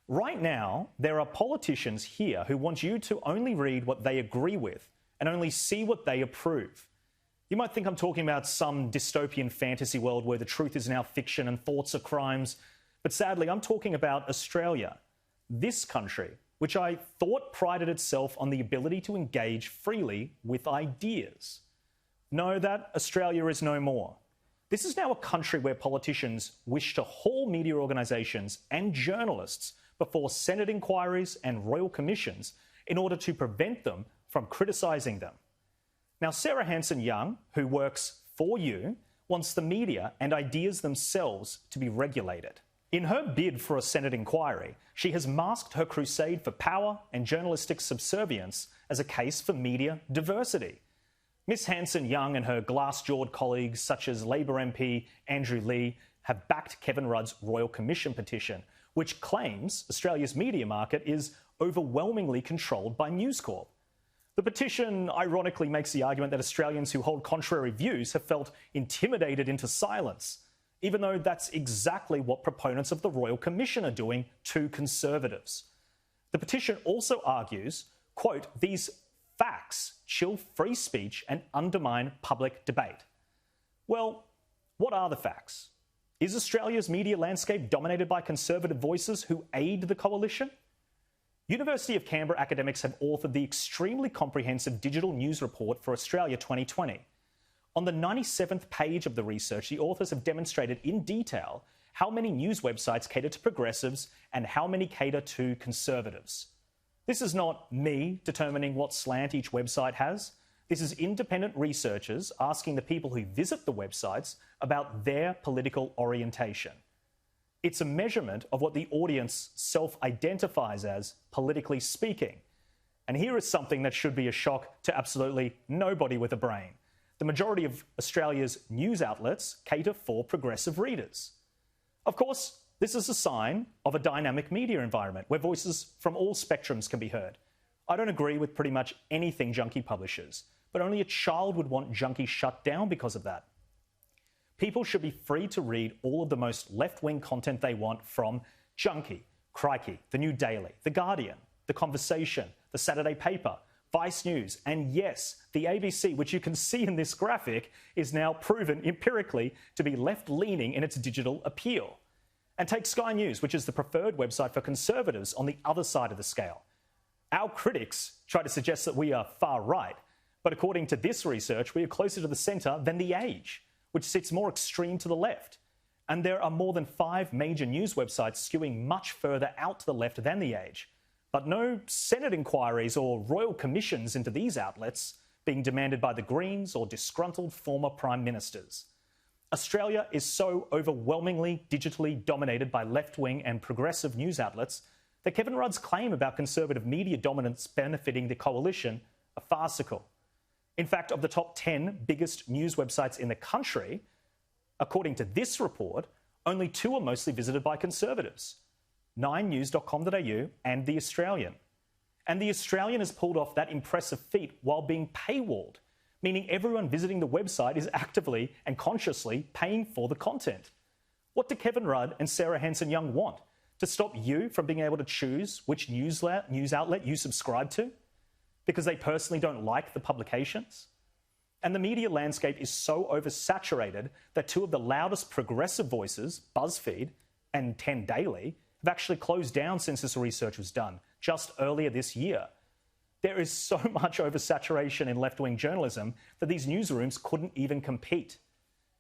Right now, there are politicians here who want you to only read what they agree with and only see what they approve. You might think I'm talking about some dystopian fantasy world where the truth is now fiction and thoughts are crimes, but sadly, I'm talking about Australia, this country, which I thought prided itself on the ability to engage freely with ideas. No, that Australia is no more. This is now a country where politicians wish to haul media organisations and journalists before Senate inquiries and royal commissions in order to prevent them from criticising them. Now, Sarah Hanson-Young, who works for you, wants the media and ideas themselves to be regulated. In her bid for a Senate inquiry, she has masked her crusade for power and journalistic subservience as a case for media diversity. Miss Hanson-Young and her glass-jawed colleagues, such as Labor MP Andrew Leigh, have backed Kevin Rudd's Royal Commission petition, which claims Australia's media market is overwhelmingly controlled by News Corp. The petition ironically makes the argument that Australians who hold contrary views have felt intimidated into silence, even though that's exactly what proponents of the Royal Commission are doing to Conservatives. The petition also argues, quote, these facts chill free speech and undermine public debate. Well, what are the facts? Is Australia's media landscape dominated by Conservative voices who aid the coalition? University of Canberra academics have authored the extremely comprehensive Digital News Report for Australia 2020. On the 97th page of the research, the authors have demonstrated in detail how many news websites cater to progressives and how many cater to conservatives. This is not me determining what slant each website has. This is independent researchers asking the people who visit the websites about their political orientation. It's a measurement of what the audience self-identifies as politically speaking. And here is something that should be a shock to absolutely nobody with a brain. The majority of Australia's news outlets cater for progressive readers. Of course, this is a sign of a dynamic media environment where voices from all spectrums can be heard. I don't agree with pretty much anything Junkie publishes, but only a child would want Junkie shut down because of that. People should be free to read all of the most left-wing content they want from Junkie, Crikey, The New Daily, The Guardian, The Conversation, The Saturday Paper, Vice News, and yes, the ABC, which you can see in this graphic, is now proven empirically to be left-leaning in its digital appeal. And take Sky News, which is the preferred website for Conservatives on the other side of the scale. Our critics try to suggest that we are far right, but according to this research, we are closer to the centre than The Age, which sits more extreme to the left. And there are more than 5 major news websites skewing much further out to the left than The Age. But no Senate inquiries or royal commissions into these outlets being demanded by the Greens or disgruntled former Prime Ministers. Australia is so overwhelmingly digitally dominated by left-wing and progressive news outlets that Kevin Rudd's claim about Conservative media dominance benefiting the coalition are farcical. In fact, of the top 10 biggest news websites in the country, according to this report, only 2 are mostly visited by Conservatives, 9news.com.au and The Australian. And The Australian has pulled off that impressive feat while being paywalled, meaning everyone visiting the website is actively and consciously paying for the content. What do Kevin Rudd and Sarah Hanson-Young want? To stop you from being able to choose which news outlet you subscribe to? Because they personally don't like the publications? And the media landscape is so oversaturated that 2 of the loudest progressive voices, BuzzFeed and 10 Daily, have actually closed down since this research was done, just earlier this year. There is so much oversaturation in left-wing journalism that these newsrooms couldn't even compete.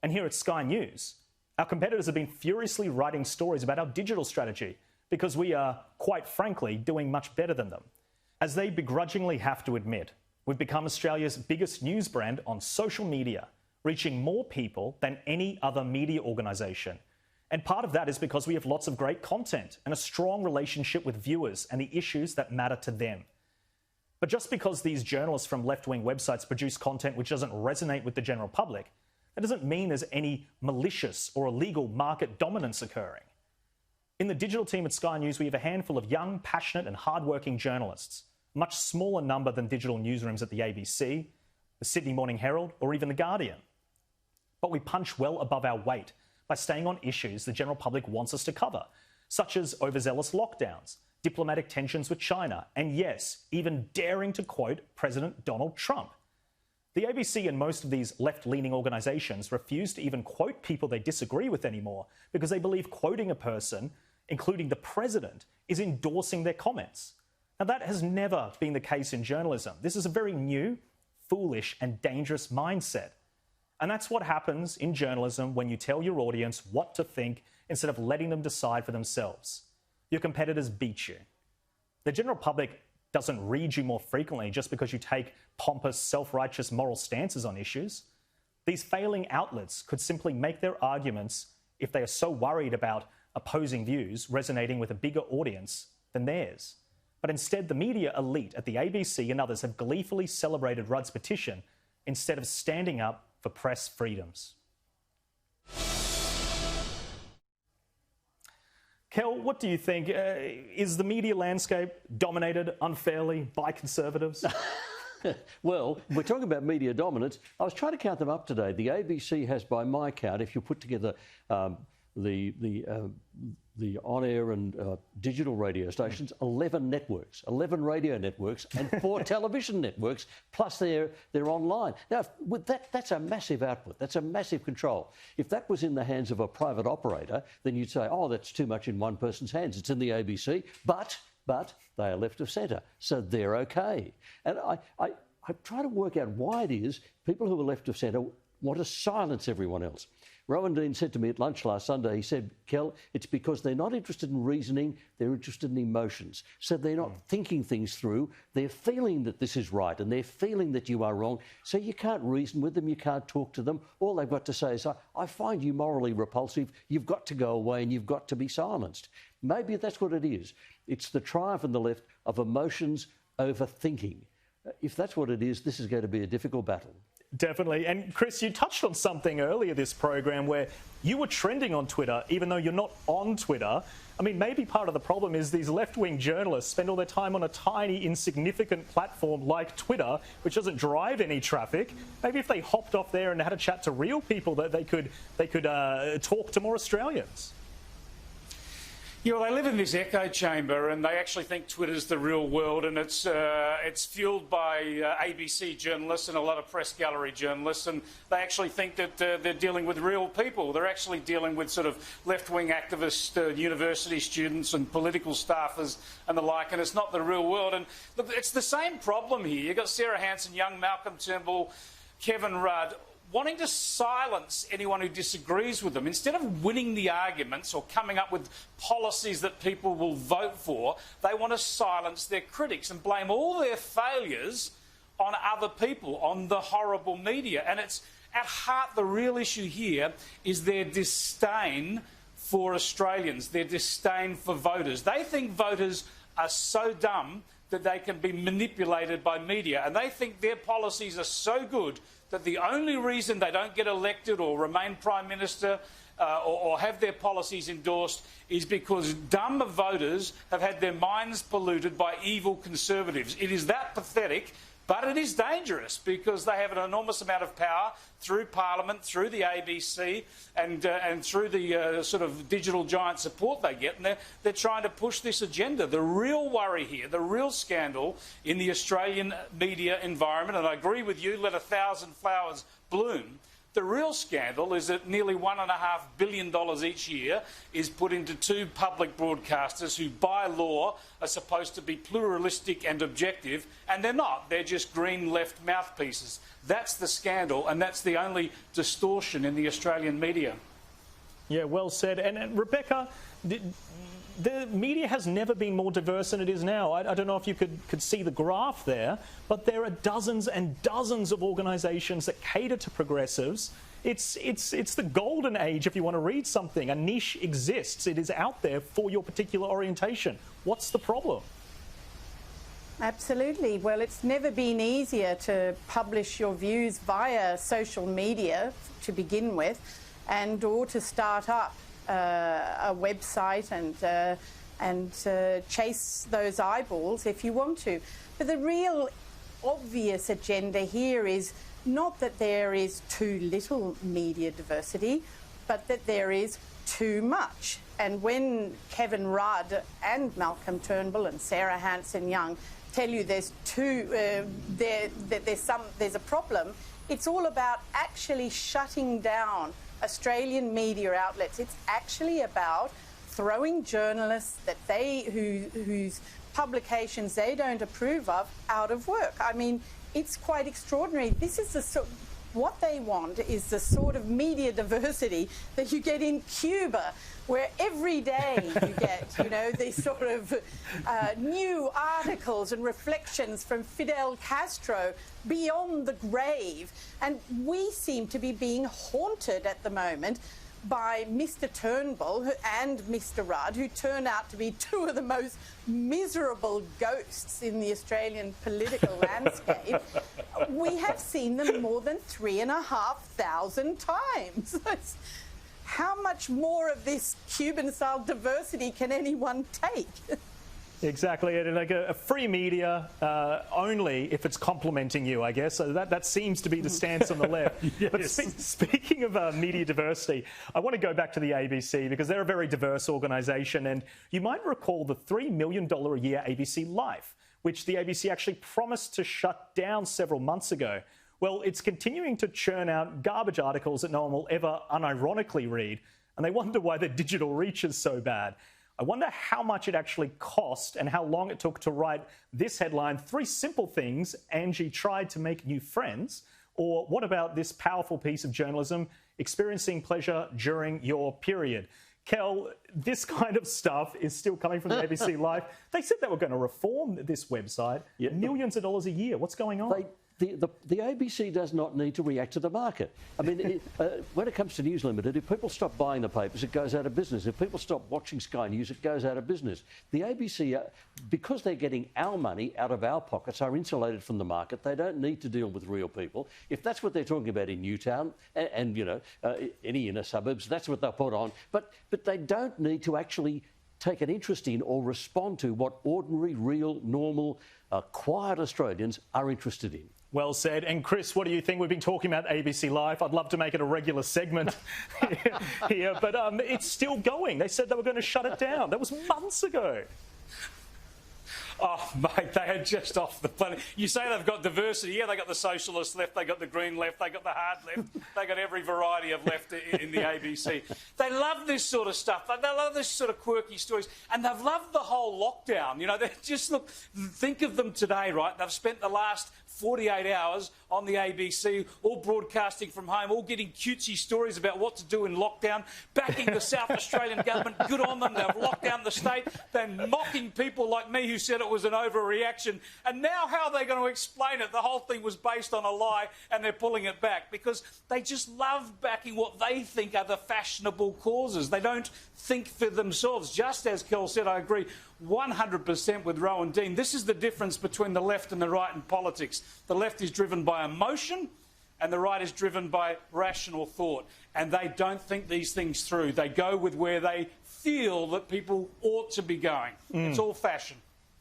And here at Sky News, our competitors have been furiously writing stories about our digital strategy because we are, quite frankly, doing much better than them. As they begrudgingly have to admit, we've become Australia's biggest news brand on social media, reaching more people than any other media organisation. And part of that is because we have lots of great content and a strong relationship with viewers and the issues that matter to them. But just because these journalists from left-wing websites produce content which doesn't resonate with the general public, that doesn't mean there's any malicious or illegal market dominance occurring. In the digital team at Sky News, we have a handful of young, passionate and hard-working journalists, a much smaller number than digital newsrooms at the ABC, the Sydney Morning Herald or even The Guardian. But we punch well above our weight by staying on issues the general public wants us to cover, such as overzealous lockdowns, diplomatic tensions with China, and yes, even daring to quote President Donald Trump. The ABC and most of these left-leaning organisations refuse to even quote people they disagree with anymore because they believe quoting a person, including the president, is endorsing their comments. Now, that has never been the case in journalism. This is a very new, foolish and dangerous mindset. And that's what happens in journalism when you tell your audience what to think instead of letting them decide for themselves. Your competitors beat you. The general public doesn't read you more frequently just because you take pompous, self-righteous moral stances on issues. These failing outlets could simply make their arguments, if they are so worried about opposing views resonating with a bigger audience than theirs. But instead, the media elite at the ABC and others have gleefully celebrated Rudd's petition instead of standing up for press freedoms. Kel, what do you think? Is the media landscape dominated unfairly by Conservatives? Well, we're talking about media dominance. I was trying to count them up today. The ABC has, by my count, if you put together the on-air and digital radio stations, 11 networks, 11 radio networks and 4 television networks, plus they're online. Now, with that's a massive output. That's a massive control. If that was in the hands of a private operator, then you'd say, oh, that's too much in one person's hands. It's in the ABC, but they are left of centre, so they're okay. And I try to work out why it is people who are left of centre want to silence everyone else. Rowan Dean said to me at lunch last Sunday, he said, Kel, it's because they're not interested in reasoning, they're interested in emotions. So they're not thinking things through, they're feeling that this is right and they're feeling that you are wrong. So you can't reason with them, you can't talk to them. All they've got to say is, I find you morally repulsive, you've got to go away and you've got to be silenced. Maybe that's what it is. It's the triumph on the left of emotions over thinking. If that's what it is, this is going to be a difficult battle. Definitely. And Chris, you touched on something earlier this program where you were trending on Twitter, even though you're not on Twitter. I mean, maybe part of the problem is these left-wing journalists spend all their time on a tiny, insignificant platform like Twitter, which doesn't drive any traffic. Maybe if they hopped off there and had a chat to real people, that they could talk to more Australians. Yeah, well, they live in this echo chamber and they actually think Twitter's the real world, and it's fueled by ABC journalists and a lot of press gallery journalists, and they actually think that they're dealing with real people. They're actually dealing with sort of left-wing activists, university students and political staffers and the like, and it's not the real world. And look, it's the same problem here. You've got Sarah Hanson-Young, Malcolm Turnbull, Kevin Rudd, wanting to silence anyone who disagrees with them. Instead of winning the arguments or coming up with policies that people will vote for, they want to silence their critics and blame all their failures on other people, on the horrible media. And it's at heart, the real issue here is their disdain for Australians, their disdain for voters. They think voters are so dumb that they can be manipulated by media, and they think their policies are so good that the only reason they don't get elected or remain Prime Minister or have their policies endorsed is because dumb voters have had their minds polluted by evil Conservatives. It is that pathetic, but it is dangerous because they have an enormous amount of power through Parliament, through the ABC and through the sort of digital giant support they get, and they're trying to push this agenda. The real worry here, the real scandal in the Australian media environment, and I agree with you, let 1,000 flowers bloom, the real scandal is that nearly $1.5 billion each year is put into 2 public broadcasters who, by law, are supposed to be pluralistic and objective, and they're not. They're just green left mouthpieces. That's the scandal, and that's the only distortion in the Australian media. Yeah, well said. And Rebecca, the media has never been more diverse than it is now. I don't know if you could see the graph there, but there are dozens and dozens of organisations that cater to progressives. It's the golden age if you want to read something. A niche exists. It is out there for your particular orientation. What's the problem? Absolutely. Well, it's never been easier to publish your views via social media to begin with, or to start up a website and chase those eyeballs if you want to. But the real obvious agenda here is not that there is too little media diversity, but that there is too much. And when Kevin Rudd and Malcolm Turnbull and Sarah Hanson-Young tell you there's a problem, it's all about actually shutting down Australian media outlets. It's actually about throwing journalists whose publications they don't approve of out of work. I mean, it's quite extraordinary. This is what they want is the sort of media diversity that you get in Cuba, where every day you get, these sort of new articles and reflections from Fidel Castro beyond the grave. And we seem to be being haunted at the moment by Mr Turnbull and Mr Rudd, who turn out to be two of the most miserable ghosts in the Australian political landscape. We have seen them more than 3,500 times. How much more of this Cuban-style diversity can anyone take? Exactly, and like a free media only if it's complementing you, I guess. So that seems to be the stance on the left. Yes. But speaking of media diversity, I want to go back to the ABC because they're a very diverse organisation, and you might recall the $3 million a year ABC Life, which the ABC actually promised to shut down several months ago. Well, it's continuing to churn out garbage articles that no one will ever unironically read, and they wonder why their digital reach is so bad. I wonder how much it actually cost and how long it took to write this headline, 3 simple things Angie tried to make new friends. Or what about this powerful piece of journalism, experiencing pleasure during your period? Kel, this kind of stuff is still coming from the ABC Life. They said they were going to reform this website. Yep. Millions of dollars a year. What's going on? The ABC does not need to react to the market. I mean, when it comes to News Limited, if people stop buying the papers, it goes out of business. If people stop watching Sky News, it goes out of business. The ABC, because they're getting our money out of our pockets, are insulated from the market. They don't need to deal with real people. If that's what they're talking about in Newtown and any inner suburbs, that's what they'll put on. But they don't need to actually take an interest in or respond to what ordinary, real, normal, quiet Australians are interested in. Well said. And Chris, what do you think? We've been talking about ABC Life. I'd love to make it a regular segment here, but it's still going. They said they were going to shut it down. That was months ago. Oh, mate, they are just off the planet. You say they've got diversity. Yeah, they got the socialist left, they got the green left, they got the hard left, they got every variety of left in the ABC. They love this sort of stuff. They love this sort of quirky stories. And they've loved the whole lockdown. They just look, think of them today, right? They've spent the last 48 hours on the ABC, all broadcasting from home, all getting cutesy stories about what to do in lockdown, backing the South Australian government. Good on them. They've locked down the state. They're mocking people like me who said it was an overreaction. And now how are they going to explain it? The whole thing was based on a lie and they're pulling it back because they just love backing what they think are the fashionable causes. They don't think for themselves. Just as Kel said, I agree 100% with Rowan Dean. This is the difference between the left and the right in politics. The left is driven by emotion and the right is driven by rational thought. And they don't think these things through. They go with where they feel that people ought to be going. It's all fashion.